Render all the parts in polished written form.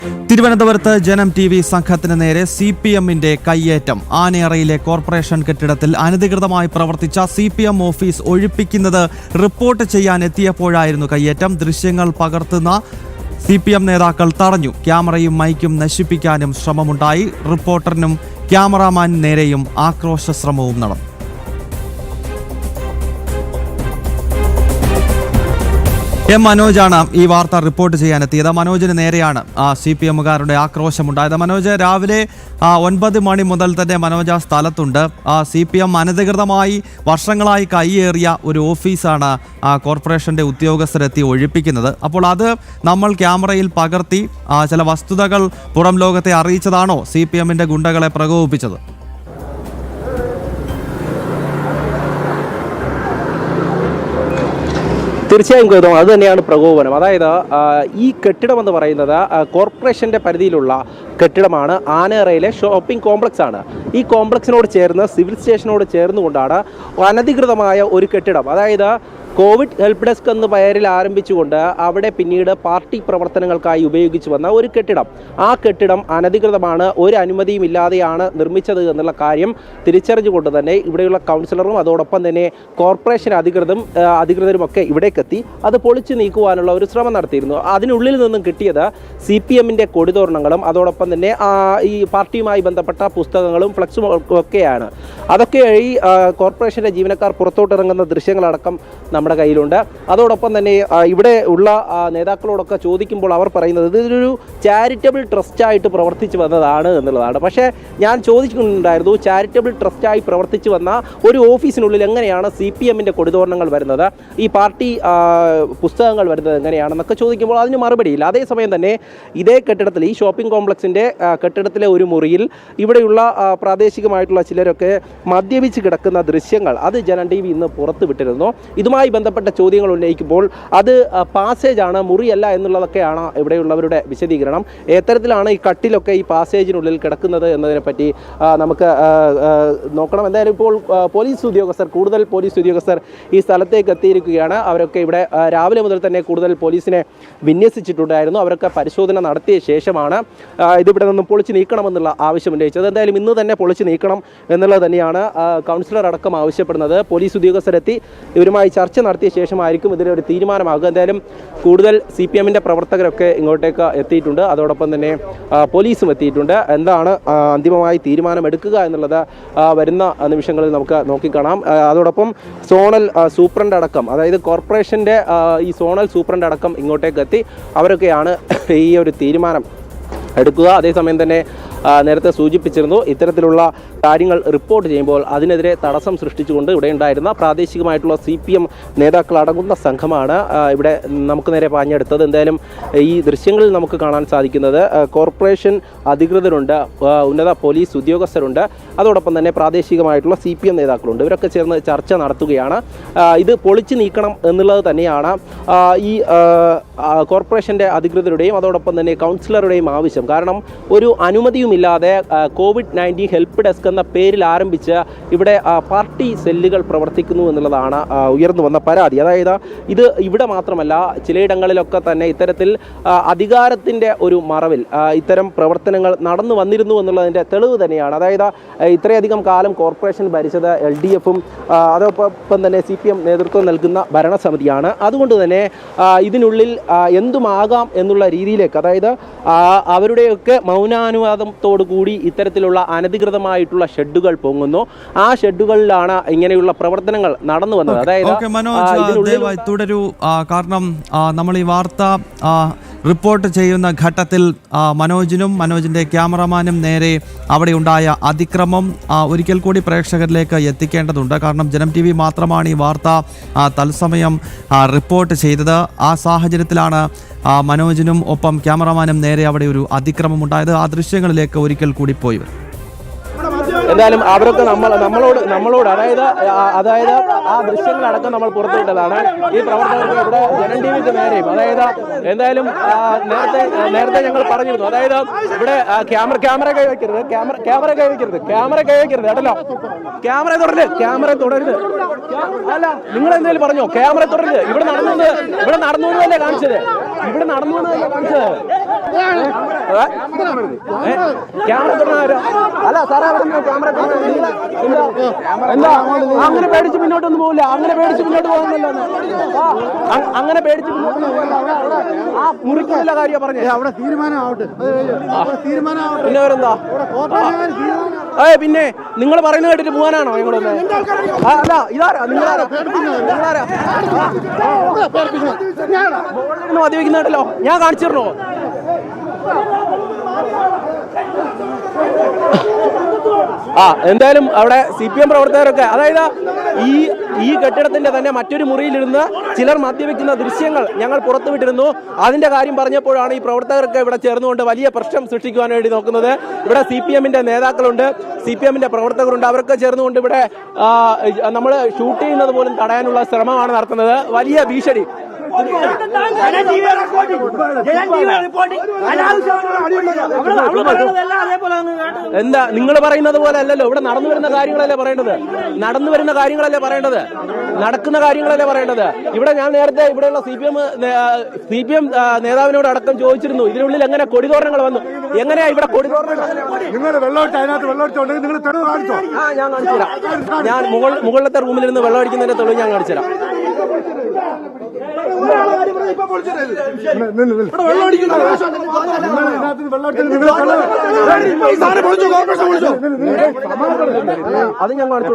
തിരുവനന്തപുരത്ത് ജനം TV സംഘത്തിന് നേരെ CPMന്റെ കയ്യേറ്റം. ആനയറയിലെ കോർപ്പറേഷൻ കെട്ടിടത്തിൽ അനധികൃതമായി പ്രവർത്തിച്ച CPM ഓഫീസ് ഒഴിപ്പിക്കുന്നത് റിപ്പോർട്ട് ചെയ്യാൻ എത്തിയപ്പോഴായിരുന്നു കയ്യേറ്റം. ദൃശ്യങ്ങൾ പകർത്തുന്ന CPM നേതാക്കൾ തടഞ്ഞു. ക്യാമറയും മൈക്കും നശിപ്പിക്കാനും ശ്രമമുണ്ടായി. റിപ്പോർട്ടറിനും ക്യാമറാമാൻ നേരെയും ആക്രോശ ശ്രമവും നടന്നു. മനോജാണ് ഈ വാർത്ത റിപ്പോർട്ട് ചെയ്യാനെത്തിയത്. മനോജിന് നേരെയാണ് CPMകാരുടെ ആക്രോശമുണ്ടായത്. മനോജ്, രാവിലെ 9 മണി മുതൽ തന്നെ മനോജ് ആ സ്ഥലത്തുണ്ട്. CPM അനധികൃതമായി വർഷങ്ങളായി കൈയേറിയ ഒരു ഓഫീസാണ് കോർപ്പറേഷന്റെ ഉദ്യോഗസ്ഥരെത്തി ഒഴിപ്പിക്കുന്നത്. അപ്പോൾ അത് നമ്മൾ ക്യാമറയിൽ പകർത്തി ചില വസ്തുതകൾ പുറം ലോകത്തെ അറിയിച്ചതാണോ CPMന്റെ ഗുണ്ടകളെ പ്രകോപിപ്പിച്ചത്? തീർച്ചയായും ഗൗതം, അത് തന്നെയാണ് പ്രകോപനം. അതായത് ഈ കെട്ടിടം എന്ന് പറയുന്നത് കോർപ്പറേഷൻ്റെ പരിധിയിലുള്ള കെട്ടിടമാണ്. ആനയറയിലെ ഷോപ്പിംഗ് കോംപ്ലക്സ് ആണ്. ഈ കോംപ്ലക്സിനോട് ചേർന്ന് സിവിൽ സ്റ്റേഷനോട് ചേർന്നുകൊണ്ടാണ് അനധികൃതമായ ഒരു കെട്ടിടം, അതായത് കോവിഡ് ഹെൽപ്പ് ഡെസ്ക് എന്ന പേരിൽ ആരംഭിച്ചുകൊണ്ട് അവിടെ പിന്നീട് പാർട്ടി പ്രവർത്തനങ്ങൾക്കായി ഉപയോഗിച്ചു വന്ന ഒരു കെട്ടിടം. ആ കെട്ടിടം അനധികൃതമാണ്, ഒരു അനുമതിയും ഇല്ലാതെയാണ് നിർമ്മിച്ചത് എന്നുള്ള കാര്യം തിരിച്ചറിഞ്ഞുകൊണ്ട് തന്നെ ഇവിടെയുള്ള കൗൺസിലറും അതോടൊപ്പം തന്നെ കോർപ്പറേഷൻ അധികൃതരുമൊക്കെ ഇവിടേക്കെത്തി അത് പൊളിച്ചു നീക്കുവാനുള്ള ഒരു ശ്രമം നടത്തിയിരുന്നു. അതിനുള്ളിൽ നിന്നും കിട്ടിയത് CPMന്റെ കൊടിതോരണങ്ങളും അതോടൊപ്പം തന്നെ ഈ പാർട്ടിയുമായി ബന്ധപ്പെട്ട പുസ്തകങ്ങളും ഫ്ലക്സും ഒക്കെയാണ്. അതൊക്കെ ഈ കോർപ്പറേഷൻ്റെ ജീവനക്കാർ പുറത്തോട്ടിറങ്ങുന്ന ദൃശ്യങ്ങളടക്കം നമ്മുടെ കയ്യിലുണ്ട്. അതോടൊപ്പം തന്നെ ഇവിടെ ഉള്ള നേതാക്കളോടൊക്കെ ചോദിക്കുമ്പോൾ അവർ പറയുന്നത് ഇതൊരു ചാരിറ്റബിൾ ട്രസ്റ്റായിട്ട് പ്രവർത്തിച്ചു വന്നതാണ് എന്നുള്ളതാണ്. പക്ഷേ ഞാൻ ചോദിക്കുന്നുണ്ടായിരുന്നു, ചാരിറ്റബിൾ ട്രസ്റ്റായി പ്രവർത്തിച്ചു വന്ന ഒരു ഓഫീസിനുള്ളിൽ എങ്ങനെയാണ് CPMന്റെ കൊടിതോരണങ്ങൾ വരുന്നത്, ഈ പാർട്ടി പുസ്തകങ്ങൾ വരുന്നത് എങ്ങനെയാണെന്നൊക്കെ ചോദിക്കുമ്പോൾ അതിന് മറുപടിയില്ല. അതേസമയം തന്നെ ഇതേ കെട്ടിടത്തിൽ, ഈ ഷോപ്പിംഗ് കോംപ്ലക്സിൻ്റെ കെട്ടിടത്തിലെ ഒരു മുറിയിൽ ഇവിടെയുള്ള പ്രാദേശികമായിട്ടുള്ള ചിലരൊക്കെ മദ്യപിച്ച് കിടക്കുന്ന ദൃശ്യങ്ങൾ അത് ജനം TV ഇന്ന് പുറത്തു വിട്ടിരുന്നു. ഇതുമായി ബന്ധപ്പെട്ട ചോദ്യങ്ങൾ ഉന്നയിക്കുമ്പോൾ അത് പാസേജാണ്, മുറിയല്ല എന്നുള്ളതൊക്കെയാണ് ഇവിടെയുള്ളവരുടെ വിശദീകരണം. എത്തരത്തിലാണ് ഈ കട്ടിലൊക്കെ ഈ പാസേജിനുള്ളിൽ കിടക്കുന്നത് എന്നതിനെപ്പറ്റി നമുക്ക് നോക്കണം. എന്തായാലും ഇപ്പോൾ കൂടുതൽ പോലീസ് ഉദ്യോഗസ്ഥർ ഈ സ്ഥലത്തേക്ക് എത്തിയിരിക്കുകയാണ്. അവരൊക്കെ ഇവിടെ രാവിലെ മുതൽ തന്നെ കൂടുതൽ പോലീസിനെ വിന്യസിച്ചിട്ടുണ്ടായിരുന്നു. അവരൊക്കെ പരിശോധന നടത്തിയ ശേഷമാണ് ഇതിവിടെ നിന്നും പൊളിച്ച് നീക്കണമെന്നുള്ള ആവശ്യം ഉന്നയിച്ചത്. എന്തായാലും ഇന്ന് തന്നെ പൊളിച്ച് നീക്കണം എന്നുള്ളത് തന്നെയാണ് കൗൺസിലർ അടക്കം ആവശ്യപ്പെടുന്നത്. പോലീസ് ഉദ്യോഗസ്ഥരെത്തി ഇവരുമായി ചർച്ച നടത്തിയ ശേഷമായിരിക്കും ഇതിലൊരു തീരുമാനമാകുക. എന്തായാലും കൂടുതൽ CPMന്റെ പ്രവർത്തകരൊക്കെ ഇങ്ങോട്ടേക്ക് എത്തിയിട്ടുണ്ട്. അതോടൊപ്പം തന്നെ പോലീസും എത്തിയിട്ടുണ്ട്. എന്താണ് അന്തിമമായി തീരുമാനമെടുക്കുക എന്നുള്ളത് വരുന്ന നിമിഷങ്ങളിൽ നമുക്ക് നോക്കിക്കാണാം. അതോടൊപ്പം സോണൽ സൂപ്രണ്ട് അടക്കം, അതായത് കോർപ്പറേഷൻ്റെ ഈ സോണൽ സൂപ്രണ്ട് അടക്കം ഇങ്ങോട്ടേക്ക് എത്തി അവരൊക്കെയാണ് ഈ ഒരു തീരുമാനം എടുക്കുക. അതേസമയം തന്നെ നേരത്തെ സൂചിപ്പിച്ചിരുന്നു, ഇത്തരത്തിലുള്ള കാര്യങ്ങൾ റിപ്പോർട്ട് ചെയ്യുമ്പോൾ അതിനെതിരെ തടസ്സം സൃഷ്ടിച്ചുകൊണ്ട് ഇവിടെ ഉണ്ടായിരുന്ന പ്രാദേശികമായിട്ടുള്ള CPM നേതാക്കൾ അടങ്ങുന്ന സംഘമാണ് ഇവിടെ നമുക്ക് നേരെ പാഞ്ഞെടുത്തത്. എന്തായാലും ഈ ദൃശ്യങ്ങളിൽ നമുക്ക് കാണാൻ സാധിക്കുന്നത് കോർപ്പറേഷൻ അധികൃതരുണ്ട്, ഉന്നത പോലീസ് ഉദ്യോഗസ്ഥരുണ്ട്, അതോടൊപ്പം തന്നെ പ്രാദേശികമായിട്ടുള്ള CPM നേതാക്കളുണ്ട്. ഇവരൊക്കെ ചേർന്ന് ചർച്ച നടത്തുകയാണ്. ഇത് പൊളിച്ചു നീക്കണം എന്നുള്ളത് തന്നെയാണ് ഈ കോർപ്പറേഷൻ്റെ അധികൃതരുടെയും അതോടൊപ്പം തന്നെ കൗൺസിലറുടെയും ആവശ്യം. കാരണം ഒരു അനുമതിയും ഇല്ലാതെ COVID-19 ഹെൽപ്പ് ഡെസ്ക് എന്ന പേരിൽ ആരംഭിച്ച് ഇവിടെ പാർട്ടി സെല്ലുകൾ പ്രവർത്തിക്കുന്നു എന്നുള്ളതാണ് ഉയർന്നു വന്ന പരാതി. അതായത് ഇത് ഇവിടെ മാത്രമല്ല, ചിലയിടങ്ങളിലൊക്കെ തന്നെ ഇത്തരത്തിൽ അധികാരത്തിൻ്റെ ഒരു മറവിൽ ഇത്തരം പ്രവർത്തനങ്ങൾ നടന്നു വന്നിരുന്നു എന്നുള്ളതിൻ്റെ തെളിവ് തന്നെയാണ്. അതായത് ഇത്രയധികം കാലം കോർപ്പറേഷൻ ഭരിച്ചത് LDFും അതോടൊപ്പം തന്നെ CPM നേതൃത്വം നൽകുന്ന ഭരണസമിതിയാണ്. അതുകൊണ്ട് തന്നെ ഇതിനുള്ളിൽ എന്തുമാകാം എന്നുള്ള രീതിയിലേക്ക്, അതായത് അവരുടെയൊക്കെ മൗനാനുവാദത്തോടു കൂടി ഇത്തരത്തിലുള്ള അനധികൃതമായിട്ടുള്ള ഷെഡുകൾ പൊങ്ങുന്നു. ആ ഷെഡുകളിലാണ് ഇങ്ങനെയുള്ള പ്രവർത്തനങ്ങൾ നടന്നു വന്നത്. അതായത് തുടരൂ, കാരണം നമ്മൾ ഈ വാർത്ത റിപ്പോർട്ട് ചെയ്യുന്ന ഘട്ടത്തിൽ മനോജിന്റെ ക്യാമറമാനും നേരെ അവിടെ ഉണ്ടായ അതിക്രമം ഒരിക്കൽ കൂടി പ്രേക്ഷകരിലേക്ക് എത്തിക്കേണ്ടതുണ്ട്. കാരണം ജനം TV മാത്രമാണ് ഈ വാർത്ത തത്സമയം റിപ്പോർട്ട് ചെയ്തത്. ആ സാഹചര്യത്തിലാണ് മനോജിനും ഒപ്പം ക്യാമറമാനും നേരെ അവിടെ ഒരു അതിക്രമം ഉണ്ടായത്. ആ ദൃശ്യങ്ങളിലേക്ക് ഒരിക്കൽ കൂടി പോയി. എന്തായാലും അവരൊക്കെ നമ്മളോട് അതായത് ആ ദൃശ്യങ്ങളടക്കം നമ്മൾ പുറത്തുവിട്ടതാണ്. ഈ പ്രവർത്തകർക്ക് ഇവിടെ ജനം ടിവിക്ക് നേരെയും അതായത് എന്തായാലും നേരത്തെ ഞങ്ങൾ പറഞ്ഞിരുന്നു, അതായത് ഇവിടെ ക്യാമറ കൈവയ്ക്കരുത് കേട്ടല്ലോ, ക്യാമറ തുടരുത്. അല്ല, നിങ്ങൾ എന്തെങ്കിലും പറഞ്ഞോ? ക്യാമറ തുടരുത്. ഇവിടെ നടന്നു എന്നല്ലേ കാണിച്ചത്? ക്യാമറ തുടരാ? അല്ല സാറേ, ക്യാമറ എന്താ അങ്ങനെ പേടിച്ച് മുന്നോട്ടൊന്നും പോകില്ല. അങ്ങനെ പേടിച്ച് മുന്നോട്ട് പോകുന്നില്ല. ആ മുറിക്കുള്ള കാര്യം പറഞ്ഞേ. അവിടെ തീരുമാനമാവട്ടെ. പിന്നെ അവരെന്താ? പിന്നെ നിങ്ങൾ പറയുന്നത് കേട്ടിട്ട് പോകാനാണോ ഞങ്ങളൊന്ന്? അല്ല, ഇതാരാ നിങ്ങളാരാ? മതിവെക്കുന്നുണ്ടല്ലോ, ഞാൻ കാണിച്ചിരുന്നോ? എന്തായാലും അവിടെ CPM പ്രവർത്തകരൊക്കെ, അതായത് ഈ കെട്ടിടത്തിന്റെ തന്നെ മറ്റൊരു മുറിയിലിരുന്ന് ചിലർ മദ്യപിക്കുന്ന ദൃശ്യങ്ങൾ ഞങ്ങൾ പുറത്തുവിട്ടിരുന്നു. അതിന്റെ കാര്യം പറഞ്ഞപ്പോഴാണ് ഈ പ്രവർത്തകർക്ക് ഇവിടെ ചേർന്നുകൊണ്ട് വലിയ പ്രശ്നം സൃഷ്ടിക്കുവാൻ വേണ്ടി നോക്കുന്നത്. ഇവിടെ CPMന്റെ നേതാക്കളുണ്ട്, CPMന്റെ പ്രവർത്തകരുണ്ട്. അവരൊക്കെ ചേർന്നുകൊണ്ട് ഇവിടെ നമ്മൾ ഷൂട്ട് ചെയ്യുന്നത് പോലും തടയാനുള്ള ശ്രമമാണ് നടത്തുന്നത്. വലിയ ഭീഷണി. എന്താ നിങ്ങൾ പറയുന്നത് പോലെ അല്ലല്ലോ, ഇവിടെ നടന്നു വരുന്ന കാര്യങ്ങളല്ലേ പറയേണ്ടത്, നടക്കുന്ന കാര്യങ്ങളല്ലേ പറയേണ്ടത്. ഇവിടെ ഞാൻ നേരത്തെ ഇവിടെയുള്ള CPM നേതാവിനോട് അടക്കം ചോദിച്ചിരുന്നു, ഇതിനുള്ളിൽ എങ്ങനെ കൊടിതോരണങ്ങൾ വന്നു, എങ്ങനെയാ ഇവിടെ കൊടിതോരണങ്ങൾ? ഞാൻ കാണിച്ചു തരാം. ഞാൻ മുകളിലത്തെ റൂമിലിരുന്ന് വെള്ളം അടിക്കുന്നതിന്റെ തെളിവ് ഞാൻ കാണിച്ചു തരാം. അത് ഞാൻ കാണിച്ചു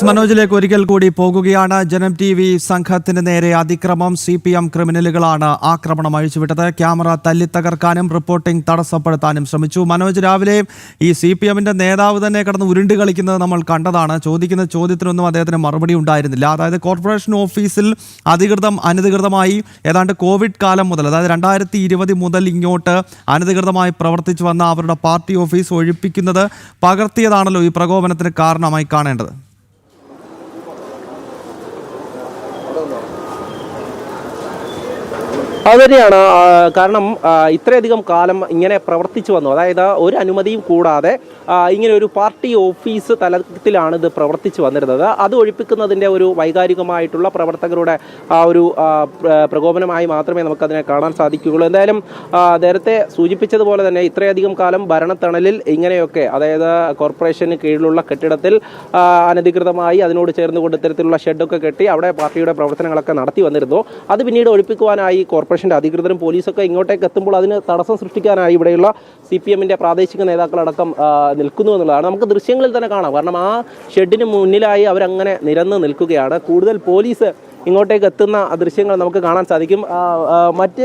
മനോജിലേക്ക് ഒരിക്കൽ കൂടി പോകുകയാണ്. ജനം TV സംഘത്തിന് നേരെ അതിക്രമം. CPM ക്രിമിനലുകളാണ് ആക്രമണം അഴിച്ചുവിട്ടത്. ക്യാമറ തല്ലിത്തകർക്കാനും റിപ്പോർട്ടിംഗ് തടസ്സപ്പെടുത്താനും ശ്രമിച്ചു. മനോജ്, രാവിലെ ഈ CPMന്റെ നേതാവ് തന്നെ കിടന്ന് ഉരുണ്ട് കളിക്കുന്നത് നമ്മൾ കണ്ടതാണ്. ചോദിക്കുന്ന ചോദ്യത്തിനൊന്നും അദ്ദേഹത്തിന് മറുപടി ഉണ്ടായിരുന്നില്ല. അതായത് കോർപ്പറേഷൻ ഓഫീസിൽ അനധികൃതമായി ഏതാണ്ട് കോവിഡ് കാലം മുതൽ, അതായത് 2020 മുതൽ ഇങ്ങോട്ട് അനധികൃതമായി പ്രവർത്തിച്ചു വന്ന അവരുടെ പാർട്ടി ഓഫീസ് ഒഴിപ്പിക്കുന്നത് പകർത്തിയതാണല്ലോ ഈ പ്രകോപനത്തിന് കാരണമായി കാണേണ്ടത്. അതുതന്നെയാണ് കാരണം ഇത്രയധികം കാലം ഇങ്ങനെ പ്രവർത്തിച്ചു വന്നു, അതായത് ഒരു അനുമതിയും കൂടാതെ ഇങ്ങനെ ഒരു പാർട്ടി ഓഫീസ് തലത്തിലാണ് ഇത് പ്രവർത്തിച്ചു വന്നിരുന്നത്. അത് ഒഴിപ്പിക്കുന്നതിൻ്റെ ഒരു വൈകാരികമായിട്ടുള്ള പ്രവർത്തകരുടെ ഒരു പ്രകോപനമായി മാത്രമേ നമുക്കതിനെ കാണാൻ സാധിക്കുകയുള്ളൂ. എന്തായാലും നേരത്തെ സൂചിപ്പിച്ചതുപോലെ തന്നെ ഇത്രയധികം കാലം ഭരണത്തണലിൽ ഇങ്ങനെയൊക്കെ, അതായത് കോർപ്പറേഷന് കീഴിലുള്ള കെട്ടിടത്തിൽ അനധികൃതമായി അതിനോട് ചേർന്നുകൊണ്ട് ഇത്തരത്തിലുള്ള ഷെഡൊക്കെ കെട്ടി അവിടെ പാർട്ടിയുടെ പ്രവർത്തനങ്ങളൊക്കെ നടത്തി വന്നിരുന്നു. അത് പിന്നീട് ഒഴിപ്പിക്കുവാനായി കോർപ്പറേഷൻ്റെ അധികൃതരും പോലീസൊക്കെ ഇങ്ങോട്ടേക്ക് എത്തുമ്പോൾ അതിന് തടസ്സം സൃഷ്ടിക്കാനായി ഇവിടെയുള്ള CPMന്റെ പ്രാദേശിക നേതാക്കളടക്കം നിൽക്കുന്നു എന്നുള്ളതാണ്. നമുക്ക് ദൃശ്യങ്ങളിൽ തന്നെ കാണാം. കാരണം ആ ഷെഡിന് മുന്നിലായി അവരങ്ങനെ നിരന്ന് നിൽക്കുകയാണ്. കൂടുതൽ പോലീസ് ഇങ്ങോട്ടേക്ക് എത്തുന്ന ദൃശ്യങ്ങൾ നമുക്ക് കാണാൻ സാധിക്കും. മറ്റ്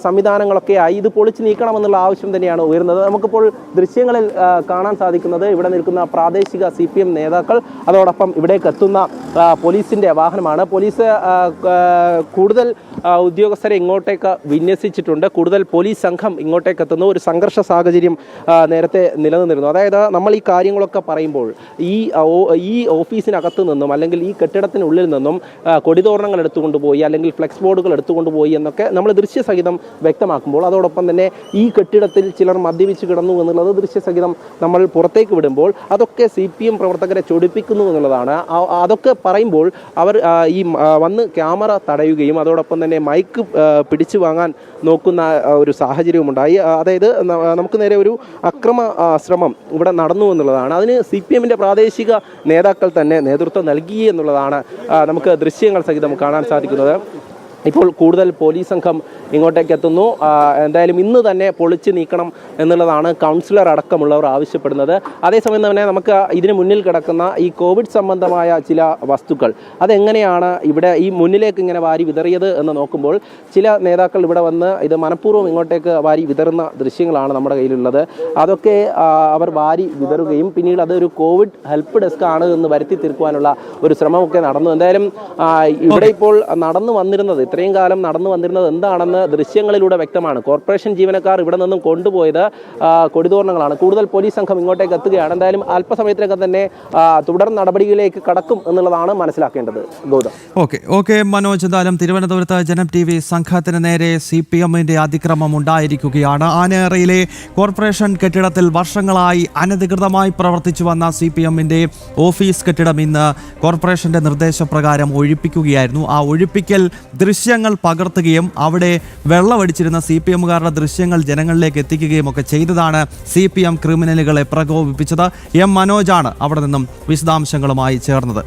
സംവിധാനങ്ങളൊക്കെ ആയി ഇത് പൊളിച്ച് നീക്കണമെന്നുള്ള ആവശ്യം തന്നെയാണ് ഉയർന്നത്. നമുക്കിപ്പോൾ ദൃശ്യങ്ങളിൽ കാണാൻ സാധിക്കുന്നത് ഇവിടെ നിൽക്കുന്ന പ്രാദേശിക CPM നേതാക്കൾ, അതോടൊപ്പം ഇവിടേക്ക് എത്തുന്ന പോലീസിൻ്റെ വാഹനമാണ്. പോലീസ് കൂടുതൽ ഉദ്യോഗസ്ഥരെ ഇങ്ങോട്ടേക്ക് വിന്യസിച്ചിട്ടുണ്ട്. കൂടുതൽ പോലീസ് സംഘം ഇങ്ങോട്ടേക്ക് എത്തുന്നു. ഒരു സംഘർഷ സാഹചര്യം നേരത്തെ നിലനിന്നിരുന്നു. അതായത് നമ്മൾ ഈ കാര്യങ്ങളൊക്കെ പറയുമ്പോൾ ഈ ഓഫീസിനകത്ത് നിന്നും അല്ലെങ്കിൽ ഈ കെട്ടിടത്തിനുള്ളിൽ നിന്നും കൊടിതോരണങ്ങൾ എടുത്തുകൊണ്ടുപോയി അല്ലെങ്കിൽ ഫ്ലെക്സ് ബോർഡുകൾ എടുത്തുകൊണ്ടുപോയി എന്നൊക്കെ നമ്മൾ ദൃശ്യസഹിതം വ്യക്തമാക്കുമ്പോൾ, അതോടൊപ്പം തന്നെ ഈ കെട്ടിടത്തിൽ ചിലർ മദ്യപിച്ച് കിടന്നു എന്നുള്ളത് ദൃശ്യസഹിതം നമ്മൾ പുറത്തേക്ക് വിടുമ്പോൾ അതൊക്കെ CPM പ്രവർത്തകരെ ചൊടിപ്പിക്കുന്നു എന്നുള്ളതാണ്. അതൊക്കെ പറയുമ്പോൾ അവർ ഈ വന്ന് ക്യാമറ തടയുകയും അതോടൊപ്പം തന്നെ മൈക്ക് പിടിച്ചു വാങ്ങാൻ നോക്കുന്ന ഒരു സാഹചര്യവുമുണ്ടായി. അതായത് നമുക്ക് നേരെ ഒരു അക്രമ ശ്രമം ഇവിടെ നടന്നു എന്നുള്ളതാണ്. അതിന് CPMന്റെ പ്രാദേശിക നേതാക്കൾ തന്നെ നേതൃത്വം നൽകി എന്നുള്ളതാണ് നമുക്ക് ദൃശ്യങ്ങൾ സഹിതം കാണാൻ സാധിക്കുന്നത്. ഇപ്പോൾ കൂടുതൽ പോലീസ് സംഘം ഇങ്ങോട്ടേക്ക് എത്തുന്നു. എന്തായാലും ഇന്ന് തന്നെ പൊളിച്ച് നീക്കണം എന്നുള്ളതാണ് കൗൺസിലർ അടക്കമുള്ളവർ ആവശ്യപ്പെടുന്നത്. അതേസമയം തന്നെ നമുക്ക് ഇതിന് മുന്നിൽ കിടക്കുന്ന ഈ കോവിഡ് സംബന്ധമായ ചില വസ്തുക്കൾ അതെങ്ങനെയാണ് ഇവിടെ ഈ മുന്നിലേക്ക് ഇങ്ങനെ വാരി വിതറിയത് എന്ന് നോക്കുമ്പോൾ ചില നേതാക്കൾ ഇവിടെ വന്ന് ഇത് മനഃപൂർവ്വം ഇങ്ങോട്ടേക്ക് വാരി വിതറുന്ന ദൃശ്യങ്ങളാണ് നമ്മുടെ കയ്യിലുള്ളത്. അതൊക്കെ അവർ വാരി വിതറുകയും പിന്നീട് അതൊരു കോവിഡ് ഹെൽപ്പ് ഡെസ്ക് ആണ് എന്ന് വരുത്തി തീർക്കുവാനുള്ള ഒരു ശ്രമമൊക്കെ നടന്നു. എന്തായാലും ഇവിടെ ഇപ്പോൾ നടന്നു വന്നിരുന്നത് ഇത്രയും കാലം നടന്നു വന്നിരുന്നത് എന്താണെന്ന് ദൃശ്യങ്ങളിലൂടെ വ്യക്തമാണ്. കോർപ്പറേഷൻ ജീവനക്കാർ ഇവിടെ നിന്നും കൊണ്ടുപോയത് കൊടിതോരണങ്ങളാണ്. കൂടുതൽ പോലീസ് സംഘം ഇങ്ങോട്ടേക്ക് എത്തുകയാണ്. എന്തായാലും അല്പസമയത്തിനകം തന്നെ തുടർ നടപടികളിലേക്ക് കടക്കും എന്നുള്ളതാണ് മനസ്സിലാക്കേണ്ടത്. ഗൗതം. ഓക്കെ മനോജ്, എന്തായാലും തിരുവനന്തപുരത്ത് ജനം TV സംഘത്തിന് നേരെ CPM-ന്റെ അതിക്രമം ഉണ്ടായിരിക്കുകയാണ്. ആനേറയിലെ കോർപ്പറേഷൻ കെട്ടിടത്തിൽ വർഷങ്ങളായി അനധികൃതമായി പ്രവർത്തിച്ചു വന്ന CPM-ന്റെ ഓഫീസ് കെട്ടിടം ഇന്ന് കോർപ്പറേഷന്റെ നിർദ്ദേശപ്രകാരം ഒഴിപ്പിക്കുകയായിരുന്നു. ആ ഒഴിപ്പിക്കൽ ദൃശ്യങ്ങൾ പകർത്തുകയും അവിടെ വെള്ളമടിച്ചിരുന്ന CPM-കാരുടെ ദൃശ്യങ്ങൾ ജനങ്ങളിലേക്ക് എത്തിക്കുകയും ഒക്കെ ചെയ്തതാണ് CPM ക്രിമിനലുകളെ പ്രകോപിപ്പിച്ചത്. M മനോജാണ് അവിടെ നിന്നും വിശദാംശങ്ങളുമായി ചേർന്നത്.